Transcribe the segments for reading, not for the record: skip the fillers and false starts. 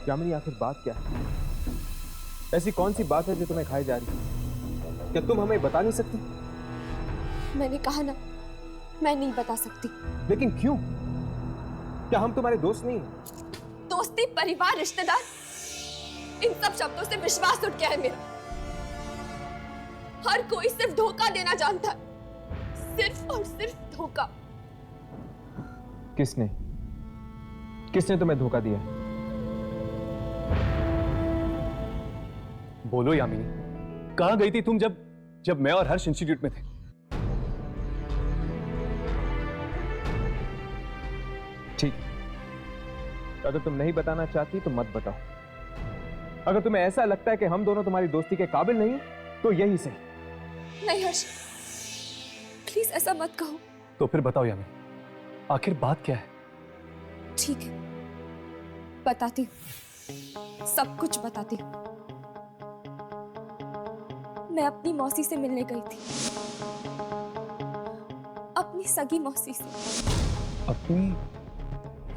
यामिनी, आखिर बात क्या है? ऐसी कौन सी बात है जो तुम्हें खाई जा रही है? क्या तुम हमें बता नहीं सकती? मैंने कहा ना, मैं नहीं बता सकती। लेकिन क्यों? क्या हम तुम्हारे दोस्त नहीं हैं? दोस्ती, परिवार, रिश्तेदार, इन सब शब्दों से विश्वास उठ गया है मेरा। हर कोई सिर्फ धोखा देना जानता है, सिर्फ और सिर्फ धोखा। किसने किसने तुम्हें धोखा दिया? बोलो यामिनी, कहां गई थी तुम जब मैं और हर्ष इंस्टीट्यूट में थे? ठीक, अगर तुम नहीं बताना चाहती तो मत बताओ। अगर तुम्हें ऐसा लगता है कि हम दोनों तुम्हारी दोस्ती के काबिल नहीं तो यही सही। नहीं हर्ष, प्लीज ऐसा मत कहो। तो फिर बताओ यामिनी, आखिर बात क्या है? ठीक है, बताती हूँ, सब कुछ बताती हूँ। मैं अपनी मौसी से मिलने गई थी, अपनी सगी मौसी से। अपनी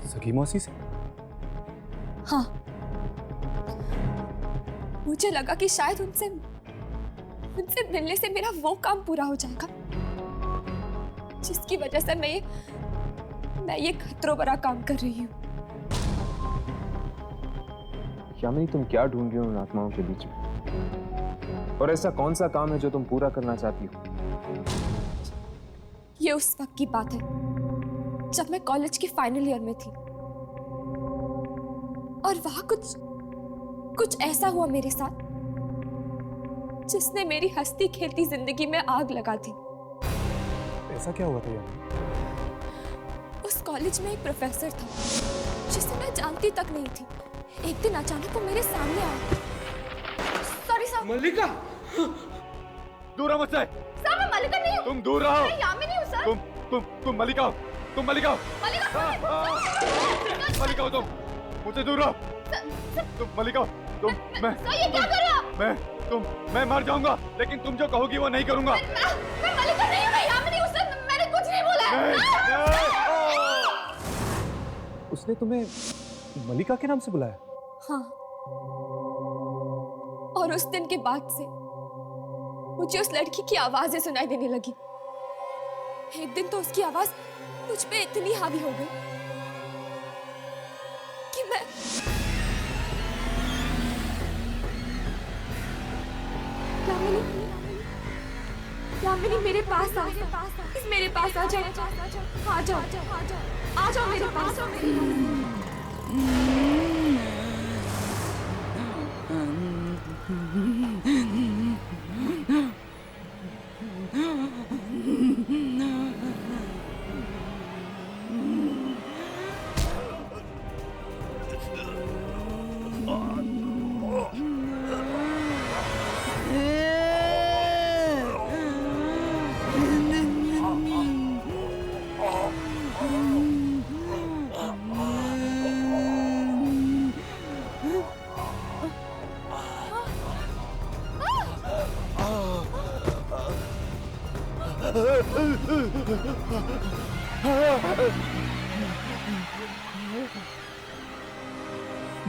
सगी मौसी से? हाँ, मुझे लगा कि शायद उनसे मिलने से मेरा वो काम पूरा हो जाएगा जिसकी वजह से मैं ये खतरों भरा काम कर रही हूँ। यामिनी, तुम क्या ढूंढ रही हो उन आत्माओं के बीच में? और ऐसा कौन सा काम है जो तुम पूरा करना चाहती हो? ये उस वक्त की बात है जब मैं कॉलेज के फाइनल ईयर में थी और वहां कुछ ऐसा हुआ मेरे साथ जिसने मेरी हंसती खेलती जिंदगी में आग लगा दी। ऐसा क्या हुआ था यामिनी? उस कॉलेज में एक प्रोफेसर था जिसे मैं जानती तक नहीं थी। एक दिन अचानक वो मेरे सामने आया। Sorry sir. मल्लिका, दूर रहो मुझसे। सर, मैं मल्लिका नहीं हूँ। तुम दूर रहो। मैं यामिनी हूँ सर। तुम मल्लिका हो। तुम मल्लिका हो। मल्लिका हो तुम। मुझसे दूर रहो। तुम मल्लिका हो। तुम मैं सर, ये क्या कर रहे हो आप? मैं मर जाऊंगा, लेकिन तुम जो कहोगी वो नहीं करूंगा। मैं मल्लिका नहीं हूँ, मैं यामिनी हूँ सर। मैंने कुछ नहीं बोला है। उसने तुम्हें मल्लिका के नाम से बुलाया? हाँ, और उस दिन के बाद से मुझे उस लड़की की आवाजें सुनाई देने लगी। एक दिन तो उसकी आवाज मुझ पे इतनी हावी हो गई कि मैं यामिनी, मेरे पास आ जाओ। आ जाओ मेरे पास।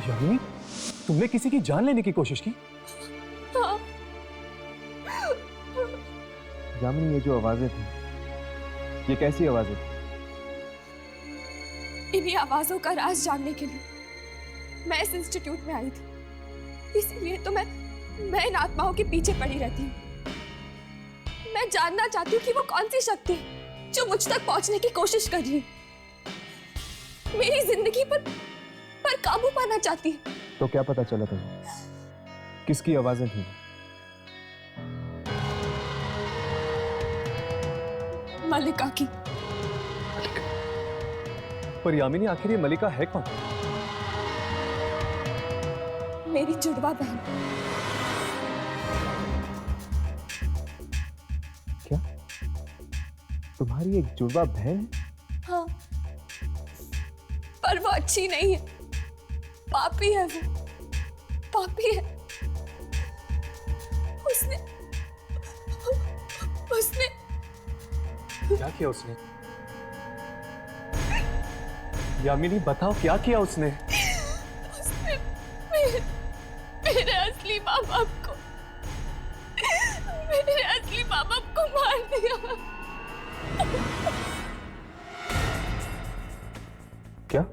यामिनी, तुमने किसी की जान लेने की कोशिश की? हाँ। यामिनी, ये जो आवाजें थी, ये कैसी आवाजें थी? इन्हीं आवाजों का राज जानने के लिए मैं इस इंस्टीट्यूट में आई थी। इसीलिए तो मैं इन आत्माओं के पीछे पड़ी रहती हूँ। मैं जानना चाहती हूँ कि वो कौन सी शक्ति है जो मुझ तक पहुंचने की कोशिश कर रही है, मेरी जिंदगी पर काबू पाना चाहती है। तो क्या पता चला तुम्हें किसकी आवाजें थी? मल्लिका की। पर यामिनी, आखिर ये मल्लिका है कौन? मेरी जुड़वा बहन। क्या तुम्हारी एक जुड़वा बहन है? हाँ, पर वो अच्छी नहीं है, पापी है। वो पापी है। उसने क्या किया उसने? यामिनी बताओ क्या किया उसने? उसने मेरे असली माँ बाप को मार दिया। क्या?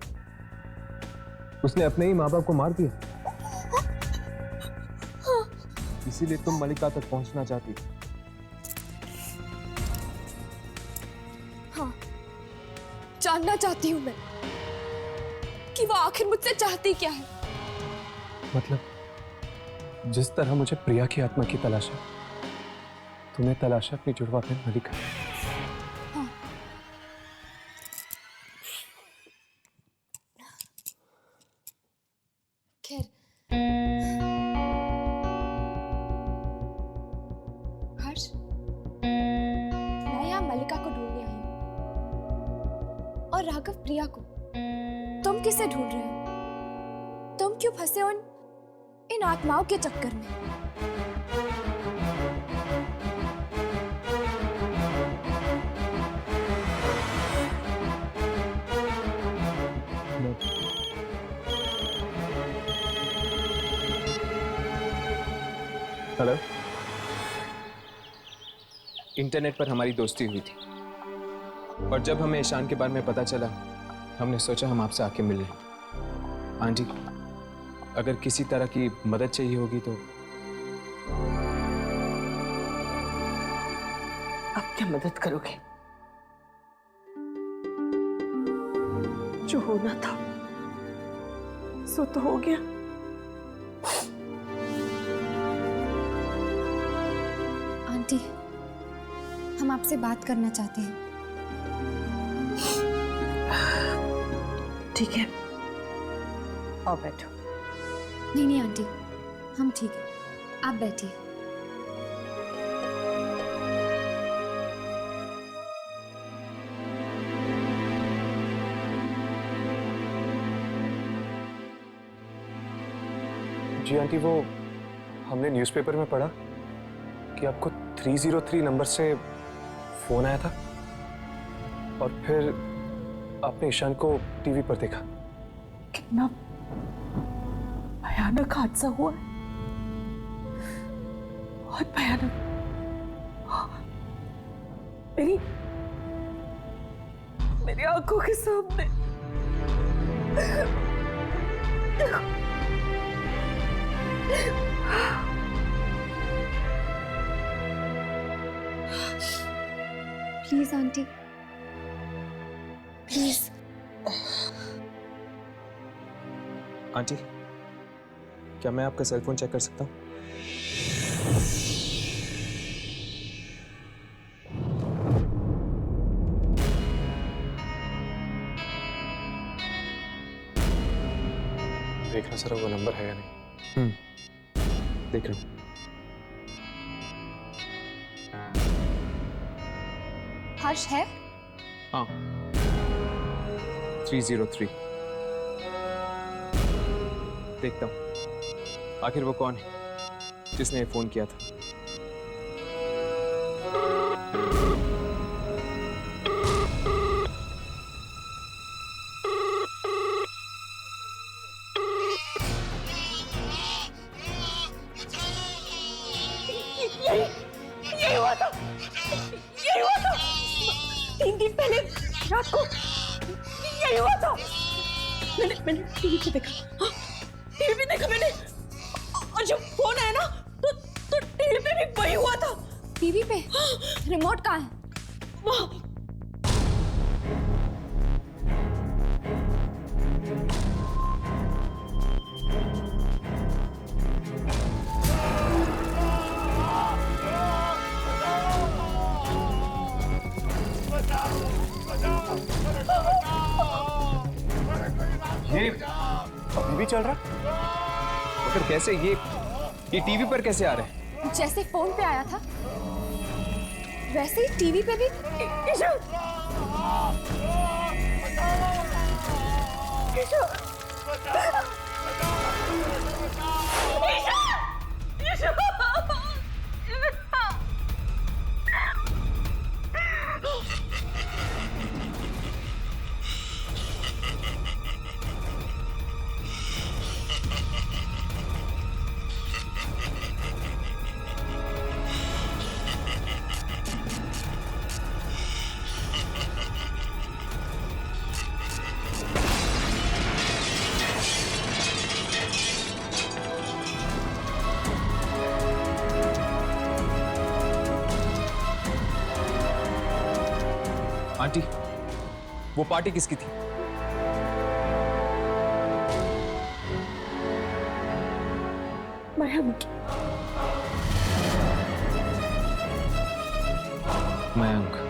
उसने अपने ही माँ बाप को मार दिया? इसीलिए तुम मलिका तक पहुंचना चाहती हो? हाँ, जानना चाहती हूँ मैं कि वो आखिर मुझसे चाहती क्या है। मतलब जिस तरह मुझे प्रिया की आत्मा की तलाश है, तुम्हें तलाश है अपनी जुड़वा बहन मलिका। हाँ। खैर, हर्ष, मैं यहाँ मलिका को ढूंढने आई हूँ और राघव प्रिया को। तुम किसे ढूंढ रहे हो? तुम क्यों फंसे हो इन आत्माओं के चक्कर में? हेलो। इंटरनेट पर हमारी दोस्ती हुई थी और जब हमें ईशान के बारे में पता चला, हमने सोचा हम आपसे आके मिल लें। आंटी, अगर किसी तरह की मदद चाहिए होगी तो। आप क्या मदद करोगे? जो होना था सो तो हो गया। आंटी, हम आपसे बात करना चाहते हैं। ठीक है, आओ बैठो। नहीं आंटी, हम ठीक है, आप बैठिए। जी आंटी, वो हमने न्यूज़पेपर में पढ़ा कि आपको 303 नंबर से फोन आया था और फिर आपने ईशान को टीवी पर देखा। कितना भयानक हादसा हुआ है, बहुत भयानक। मेरी आंखों के सामने। Please aunty, please. आंटी, क्या मैं आपका सेल फोन चेक कर सकता हूँ? देखना सर वो नंबर है या नहीं। देख रहा हूँ। हर्ष है? हाँ, 303। देखता हूँ आखिर वो कौन है जिसने ये फोन किया था। यही हुआ था 3 दिन पहले रात को। यही हुआ था। मैंने टीवी पे देखा। हाँ, टीवी पे देखा मैंने। और जब फोन आया ना तो टीवी पे भी वही हुआ था। टीवी पे? रिमोट कहाँ है? वहाँ। ये अभी भी चल रहा? मगर कैसे? ये टीवी पर कैसे आ रहे हैं? जैसे फोन पे आया था वैसे ही टीवी पे भी। ईशान! आंटी, वो पार्टी किसकी थी? मयंक। मयंक।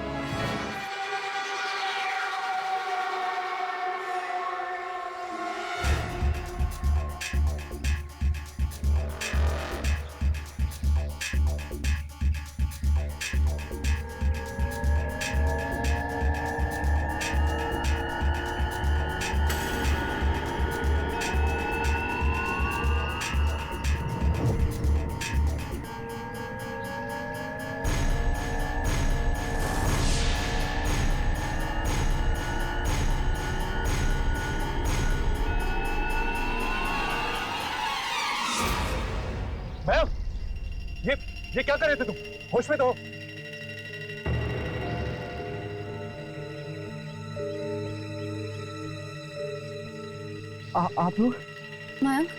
मयंक, ये क्या कर रहे थे तुम? होश में तो हो। आप लोग? मयंक,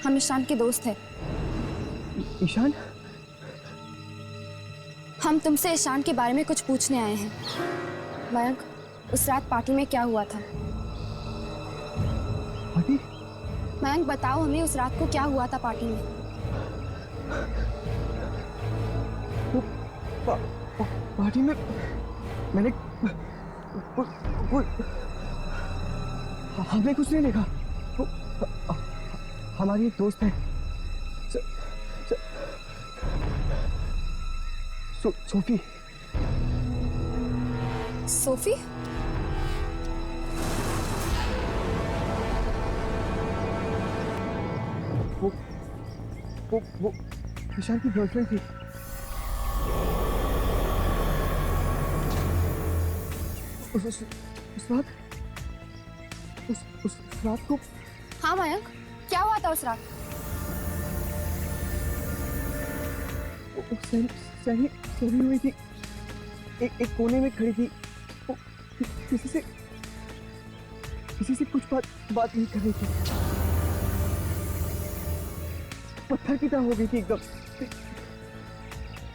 हम ईशान के दोस्त हैं। ईशान? हम तुमसे ईशान के बारे में कुछ पूछने आए हैं। मयंक, उस रात पार्टी में क्या हुआ था? पार्टी? मयंक बताओ हमें, उस रात को क्या हुआ था पार्टी में? पार्टी में मैंने हमने कुछ नहीं देखा। हमारी एक दोस्त है सोफी। सोफी? वो ईशान की गर्लफ्रेंड थी। उस रात को। हाँ मयंक, क्या हुआ था उस रात? सही हुई थी, एक कोने में खड़ी थी। वो किसी से कुछ बात नहीं कर रही थी। पत्थर की तरह हो गई थी एकदम।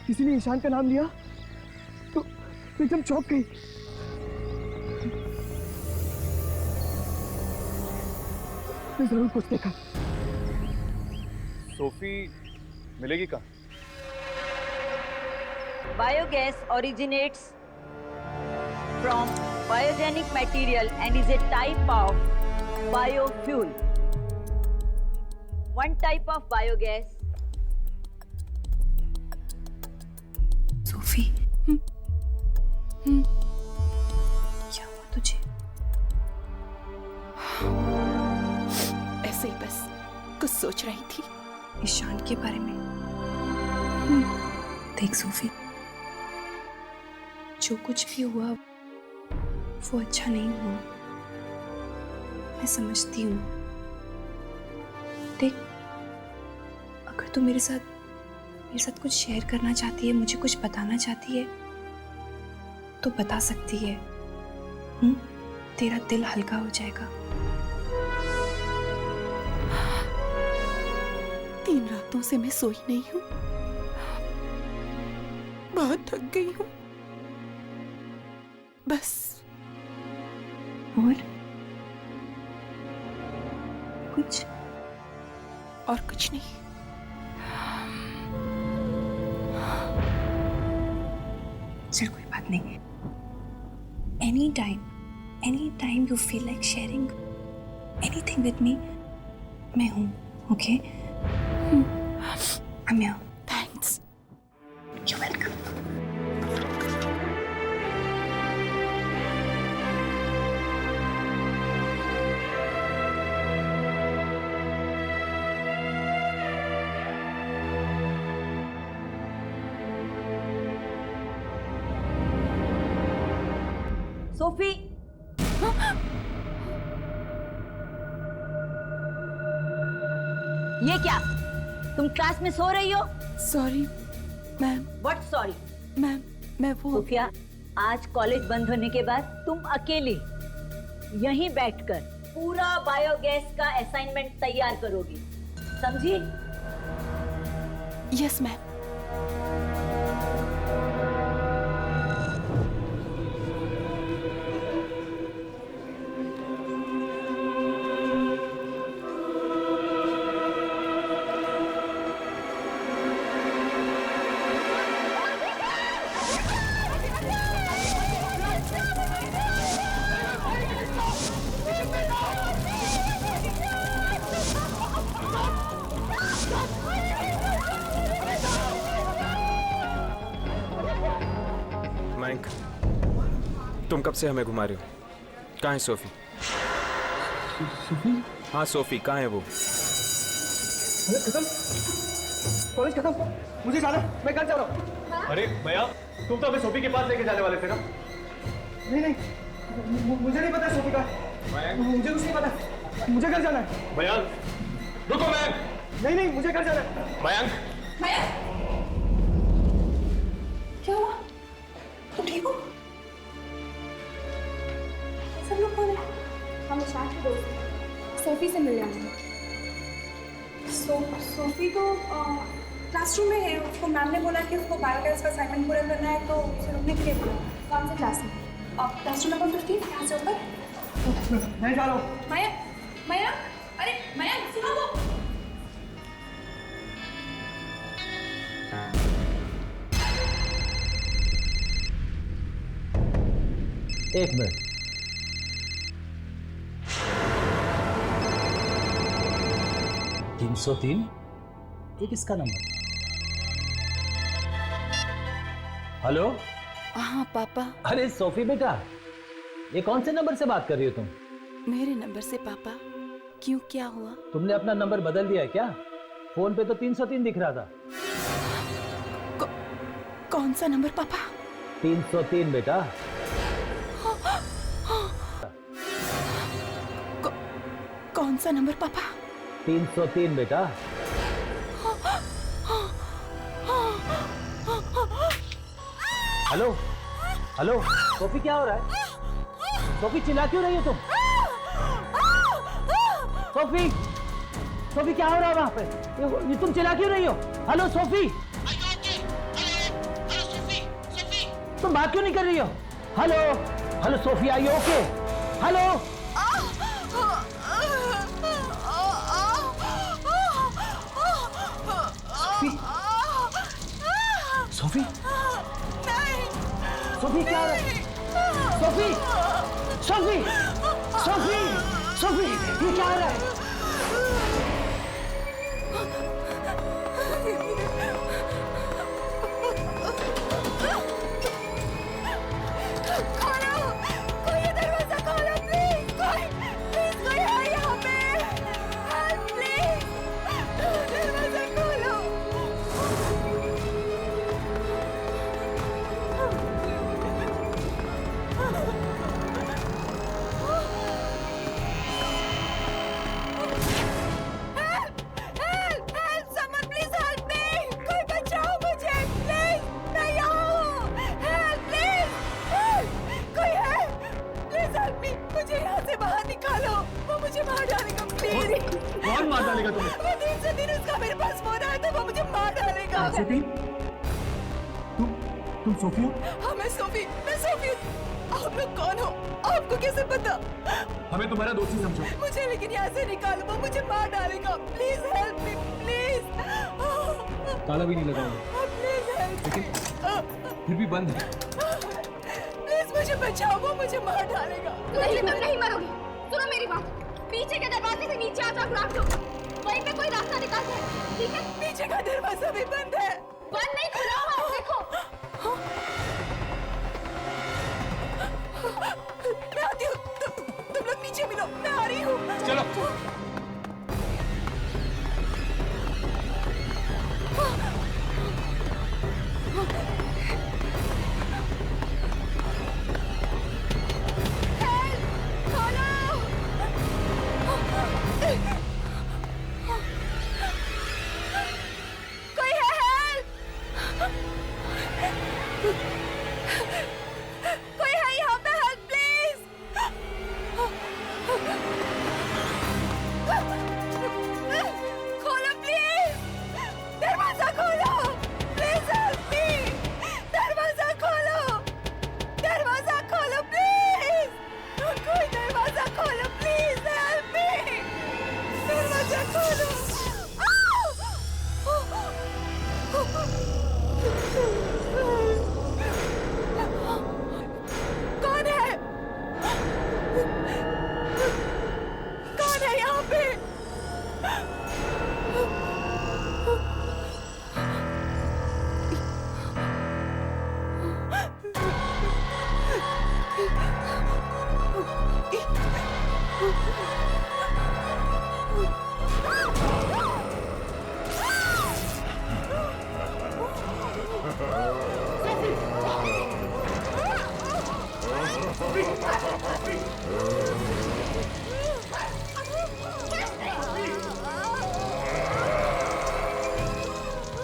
किसी ने ईशान का नाम लिया तो एकदम चौंक गई। मैं जरूर कुछ देखा। सोफी मिलेगी कहाँ? Biogas originates from biogenic material and is a type of biofuel. One type of biogas. Sophie, क्या हुआ तुझे? ऐसे ही बस कुछ सोच रही थी ईशान के बारे में। देख सोफी, जो कुछ भी हुआ वो अच्छा नहीं हुआ, मैं समझती हूँ। देख, अगर तू मेरे साथ कुछ शेयर करना चाहती है, मुझे कुछ बताना चाहती है तो बता सकती है। तेरा दिल हल्का हो जाएगा। 3 रातों से मैं सोई नहीं हूँ, बहुत थक गई हूँ बस। और कुछ नहीं। चल कोई बात नहीं। Any time you feel like sharing anything with me, मैं हूँ। Okay? I'm here. Thanks. You're welcome. Sophie, ये क्या? तुम क्लास में सो रही हो? Sorry ma'am. What sorry? Ma'am, मैं वो सोफिया, आज कॉलेज बंद होने के बाद तुम अकेली यहीं बैठकर पूरा बायोगैस का असाइनमेंट तैयार करोगी, समझी? Yes ma'am. मयंक, तुम कब से हमें घुमा रहे हो? कहाँ है सोफी? सोफी? हाँ सोफी, कहाँ है वो? खत्म, कॉलेज खत्म, मुझे जाना, मैं घर जा रहा हूँ। अरे भैया, तुम तो हमें सोफी के पास लेके जाने वाले थे ना? नहीं, मुझे नहीं पता सोफी का। मुझे कुछ नहीं पता, मुझे घर जाना है। भैया, रुको मयंक। नहीं, मुझे घर जाना है। मयंक। क्या हुआ? तुम ठीक हो? सब लोग कौन है? हम ईशान के दोस्त हैं। सोफी से मिल रहे हैं। सोफी तो क्लासरूम में है। उसको मैम ने बोला कि उसको बायोगैस का असाइनमेंट पूरा करना है, तो उसे रुकने के लिए बोला। कौन से क्लास में? क्लासरूम नंबर 15, यहाँ से ऊपर। मैं जा रहा हूँ। माया, अरे माया, सुनो वो। एक मिनट। तीन 303, ये किसका नंबर? हेलो। हाँ पापा। अरे सोफी बेटा, ये कौन से नंबर से बात कर रही हो तुम? मेरे नंबर से पापा। क्यों, क्या हुआ? तुमने अपना नंबर बदल दिया है क्या? फोन पे तो 303 दिख रहा था। कौन सा नंबर पापा? 303 बेटा। कौन सा नंबर पापा? 303 बेटा। हेलो हेलो, सोफी क्या हो रहा है? सोफी चिल्ला क्यों रही हो तुम? सोफी, सोफी क्या हो रहा है वहां पे? ये तुम चिल्ला क्यों रही हो? हेलो सोफी, तुम बात क्यों नहीं कर रही हो? हेलो हेलो सोफी, आई ओके? हेलो सोफी, सोफी क्या हो रहा है? सोफी, सोफी, सोफी, सोफी, ये क्या हो रहा है? कौन मार डालेगा तुम्हें? वो दिन से दिन उसका मेरे पास फोन आया था, वो मुझे मार डालेगा। तुम सोफी हो? हाँ मैं सोफी हूँ। आप लोग कौन हो? आपको कैसे पता? हमें तुम्हारा दोस्त ही समझो। मुझे लेकिन यहाँ से निकालो, वो मुझे मार डालेगा। Please help me, please. ताला भी नहीं लगाऊंगा। Please help. लेकिन फिर भी बंद है। प्लीज मुझे बचाओ, वो मुझे मार डालेगा। नहीं मरोगी। सुनो मेरी बात। पीछे के दरवाजे से नीचे आ जाओ ग्राउंड फ्लोर। वहीं पे कोई रास्ता निकालते हैं, ठीक है? पीछे का दरवाजा भी बंद है। बंद नहीं, खुला हुआ है, देखो। मैं आती हूँ, तुम लोग नीचे मिलो, मैं आ रही हूँ। चलो। कोई है यहाँ पे? Help please. खोलो प्लीज, दरवाजा खोलो। Please help me. दरवाजा खोलो, दरवाजा खोलो प्लीज। कोई दरवाजा खोलो प्लीज, हेल्प मी। दरवाजा खोलो। कौन है? कौन है यहाँ पे?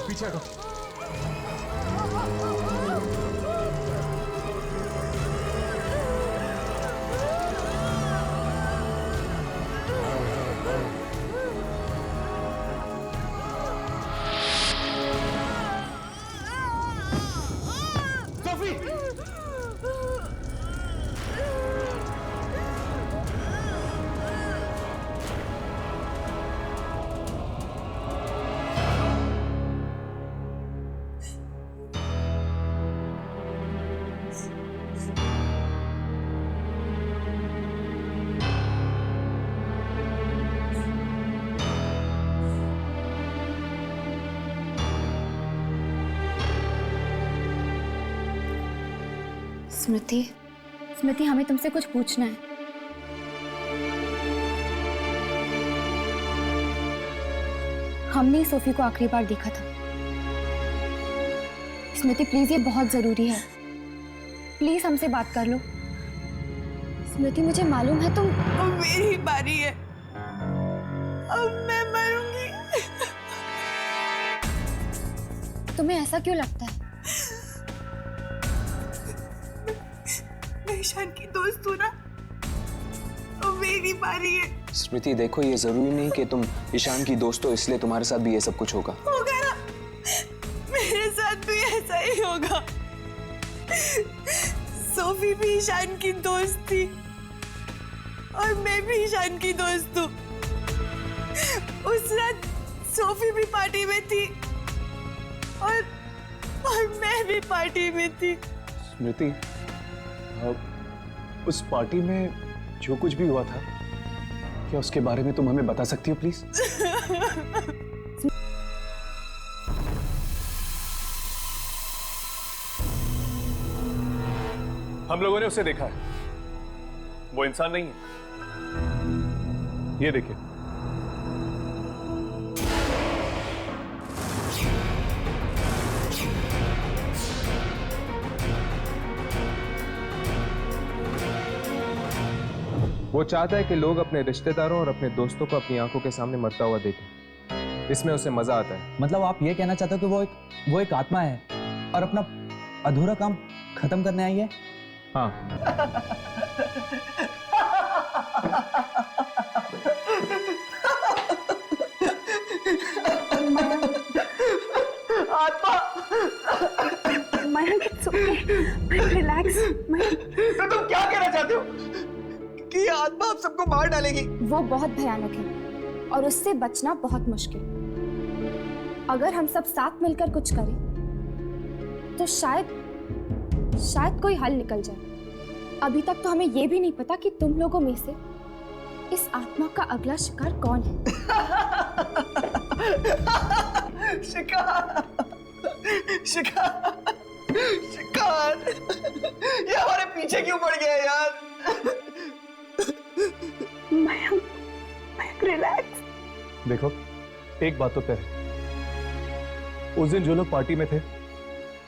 पीछे हटो। स्मृति, स्मृति हमें तुमसे कुछ पूछना है। हमने सोफी को आखिरी बार देखा था। स्मृति प्लीज, ये बहुत जरूरी है, प्लीज हमसे बात कर लो। स्मृति मुझे मालूम है तुम। अब मेरी बारी है, अब मैं मरूंगी। तुम्हें ऐसा क्यों लगता है? मैं ईशान की दोस्त हूँ ना, अब मेरी बारी है। स्मृति देखो, ये जरूरी नहीं कि तुम ईशान की दोस्त हो इसलिए तुम्हारे साथ भी ये सब कुछ होगा। होगा ना, मेरे साथ भी ऐसा ही होगा। सोफी भी ईशान की दोस्त थी और मैं भी ईशान की दोस्त हूँ। उस रात सोफी भी पार्टी में थी और मैं भी पार्टी में थी। स्मृति, उस पार्टी में जो कुछ भी हुआ था, क्या उसके बारे में तुम हमें बता सकती हो प्लीज? हम लोगों ने उसे देखा है, वो इंसान नहीं है। ये देखिए, वो चाहता है कि लोग अपने रिश्तेदारों और अपने दोस्तों को अपनी आंखों के सामने मरता हुआ देखें। इसमें उसे मजा आता है। मतलब आप ये कहना चाहते हो कि वो एक आत्मा है और अपना अधूरा काम खत्म करने आई है? हाँ। Mayank, it's okay. Mayank, relax. Mayank, तो तुम क्या कहना चाहते हो कि ये आत्मा आप सबको मार डालेगी? वो बहुत भयानक है और उससे बचना बहुत मुश्किल। अगर हम सब साथ मिलकर कुछ करें तो शायद कोई हल निकल जाए। अभी तक तो हमें ये भी नहीं पता कि तुम लोगों में से इस आत्मा का अगला शिकार कौन है। शिकार, शिकार, शिकार, ये हमारे पीछे क्यों पड़ गया यार? मयंक, रिलैक्स। देखो, एक बात तो तय है, उस दिन जो लोग पार्टी में थे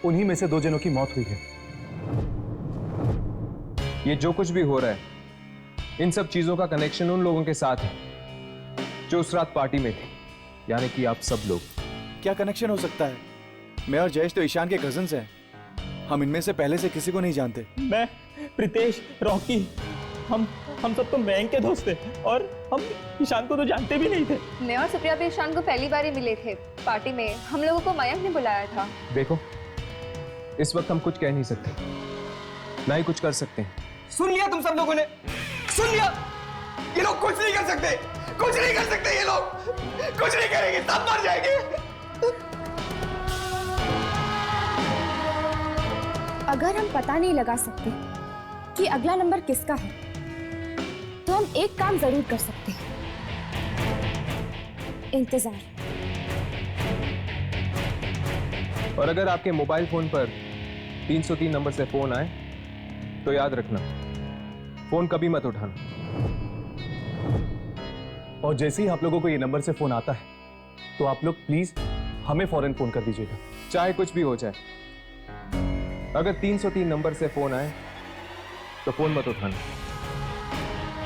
उन्हीं में से 2 जनों की मौत हुई है। ये जो कुछ भी हो रहा है, इन सब चीजों का कनेक्शन उन लोगों के साथ है जो उस रात पार्टी में थे, यानी कि आप सब लोग। क्या कनेक्शन हो सकता है? मैं और जयेश तो ईशान के कजिन्स हैं। हम इनमें से पहले से किसी को नहीं जानते। मैं, प्रीतेश, रॉकी, हम सब तो मयंक के दोस्त थे और हम ईशान को तो जानते भी नहीं थे। मैं और सुप्रिया भी ईशान को पहली बार ही मिले थे पार्टी में। हम लोगों को मयंक ने बुलाया था। देखो, इस वक्त हम कुछ कह नहीं सकते, ना ही कुछ कर सकते हैं। सुन लिया तुम सब लोगों ने? सुन लिया? ये लोग कुछ नहीं कर सकते, कुछ नहीं कर सकते। ये लोग कुछ नहीं करेंगे, सब मर जाएंगे। अगर हम पता नहीं लगा सकते कि अगला नंबर किसका है, तो हम एक काम जरूर कर सकते हैं, इंतजार। और अगर आपके मोबाइल फोन पर 303 नंबर से फोन आए तो याद रखना, फोन कभी मत उठाना। और जैसे ही आप लोगों को ये नंबर से फोन आता है तो आप लोग प्लीज हमें फौरन फोन कर दीजिएगा। चाहे कुछ भी हो जाए, अगर 303 नंबर से फोन आए तो फोन मत उठाना,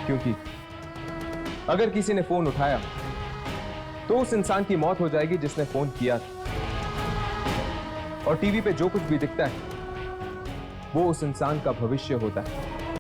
क्योंकि अगर किसी ने फोन उठाया तो उस इंसान की मौत हो जाएगी जिसने फोन किया था। और टीवी पे जो कुछ भी दिखता है वो उस इंसान का भविष्य होता है।